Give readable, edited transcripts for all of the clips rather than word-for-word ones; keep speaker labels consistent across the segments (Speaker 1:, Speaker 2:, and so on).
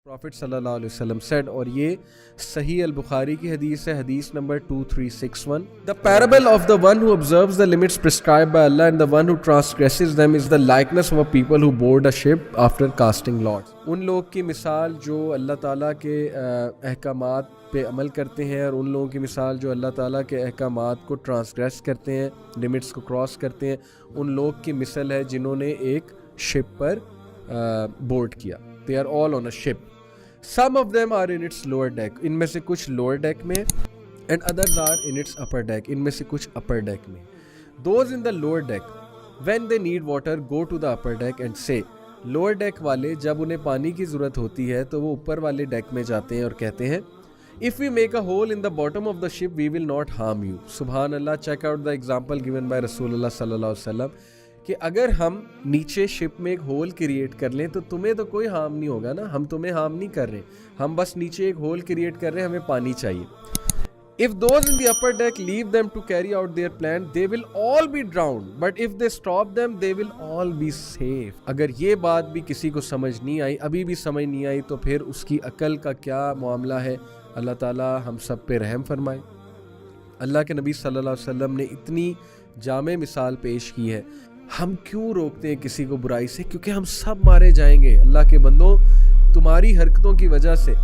Speaker 1: Prophet sallallahu alaihi wasallam said, اور یہ صحیح البخاری کی حدیث ہے, حدیث number 2361. The parable of the one who observes the limits prescribed by Allah and the one who transgresses them is the likeness of a people who board a ship after casting lots. ان لوگ کی مثال جو اللہ تعالیٰ کے احکامات پہ عمل کرتے ہیں, اور ان لوگوں کی مثال جو اللہ تعالیٰ کے احکامات کو ٹرانسگریس کرتے ہیں, لمٹس کو کراس کرتے ہیں, ان لوگ کی مثل ہے جنہوں نے ایک شپ پر بورڈ کیا. They are all on a ship. Some of them are in its lower deck. ان میں سے کچھ lower deck میں, and others are in its upper deck. ان میں سے کچھ upper deck میں. Those in the lower deck, when they need water, go to the upper deck and say. lower deck والے جب انہیں پانی کی ضرورت ہوتی ہے تو وہ اوپر والے ڈیک میں جاتے ہیں اور کہتے ہیں, if we make a hole in the bottom of the ship, we will not harm you. سبحان اللہ. Check out the example given by رسول اللہ صلی اللہ علیہ وسلم کہ اگر ہم نیچے شپ میں ایک ہول کریٹ کر لیں تو تمہیں تو کوئی ہارم نہیں ہوگا نا, ہم تمہیں ہارم نہیں کر رہے, ہم بس نیچے ایک ہول کریٹ کر رہے ہیں, ہمیں پانی چاہیے. If those in the upper deck leave them to carry out their plan, they will all be drowned. But if they stop them, they will all be safe. اگر یہ بات بھی کسی کو سمجھ نہیں آئی, ابھی بھی سمجھ نہیں آئی, تو پھر اس کی عقل کا کیا معاملہ ہے. اللہ تعالیٰ ہم سب پہ رحم فرمائے. اللہ کے نبی صلی اللہ علیہ وسلم نے اتنی جامع مثال پیش کی ہے. ہم کیوں روکتے ہیں کسی کو برائی سے؟ کیونکہ ہم سب مارے جائیں گے. اللہ کے بندوں, تمہاری حرکتوں کی وجہ سے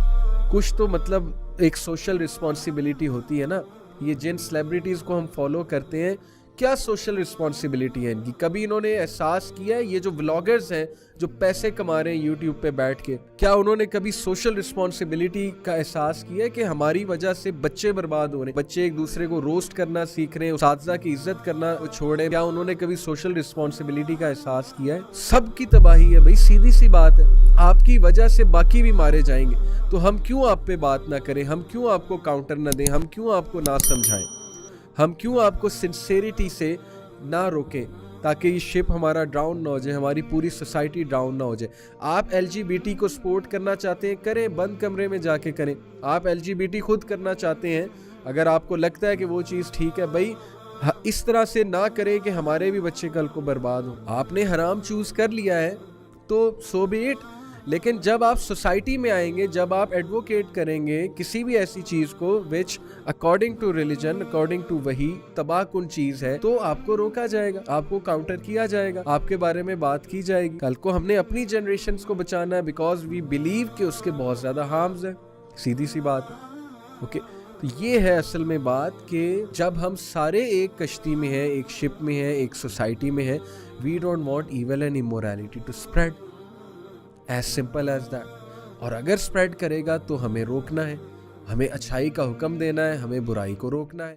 Speaker 1: کچھ تو مطلب ایک سوشل رسپانسبلٹی ہوتی ہے نا. یہ جن سیلیبریٹیز کو ہم فالو کرتے ہیں, کیا سوشل رسپانسبلٹی ہے ان کی؟ کبھی انہوں نے احساس کیا ہے, یہ جو ولاگرز ہیں جو پیسے کما رہے ہیں یوٹیوب پہ بیٹھ کے, کیا انہوں نے کبھی سوشل رسپانسبلٹی کا احساس کیا ہے کہ ہماری وجہ سے بچے برباد ہو رہے ہیں, بچے ایک دوسرے کو روسٹ کرنا سیکھ رہے ہیں, اساتذہ کی عزت کرنا چھوڑے؟ کیا انہوں نے کبھی سوشل رسپانسبلٹی کا احساس کیا ہے؟ سب کی تباہی ہے بھائی, سیدھی سی بات ہے. آپ کی وجہ سے باقی بھی مارے جائیں گے, تو ہم کیوں آپ پہ بات نہ کریں, ہم کیوں آپ کو کاؤنٹر نہ دیں, ہم کیوں آپ کو نہ سمجھائیں, ہم کیوں آپ کو سنسیریٹی سے نہ روکیں تاکہ یہ شپ ہمارا ڈراؤن نہ ہو جائے, ہماری پوری سوسائٹی ڈراؤن نہ ہو جائے. آپ LGBT کو سپورٹ کرنا چاہتے ہیں, کریں, بند کمرے میں جا کے کریں. آپ LGBT خود کرنا چاہتے ہیں, اگر آپ کو لگتا ہے کہ وہ چیز ٹھیک ہے, بھائی اس طرح سے نہ کریں کہ ہمارے بھی بچے کل کو برباد ہوں. آپ نے حرام چوز کر لیا ہے تو سو بی اٹ. لیکن جب آپ سوسائٹی میں آئیں گے, جب آپ ایڈوکیٹ کریں گے کسی بھی ایسی چیز کو which according to religion, according to وحی تباہ کن چیز ہے, تو آپ کو روکا جائے گا, آپ کو کاؤنٹر کیا جائے گا, آپ کے بارے میں بات کی جائے گی. کل کو ہم نے اپنی جنریشنز کو بچانا ہے, بیکاز وی بلیو کہ اس کے بہت زیادہ ہارمز ہیں. سیدھی سی بات ہے. اوکے, تو یہ ہے اصل میں بات کہ جب ہم سارے ایک کشتی میں ہیں, ایک شپ میں ہیں, ایک سوسائٹی میں ہیں, we don't want evil and immorality to spread. as simple as that. اور اگر spread کرے گا تو ہمیں روکنا ہے, ہمیں اچھائی کا حکم دینا ہے, ہمیں برائی کو روکنا ہے.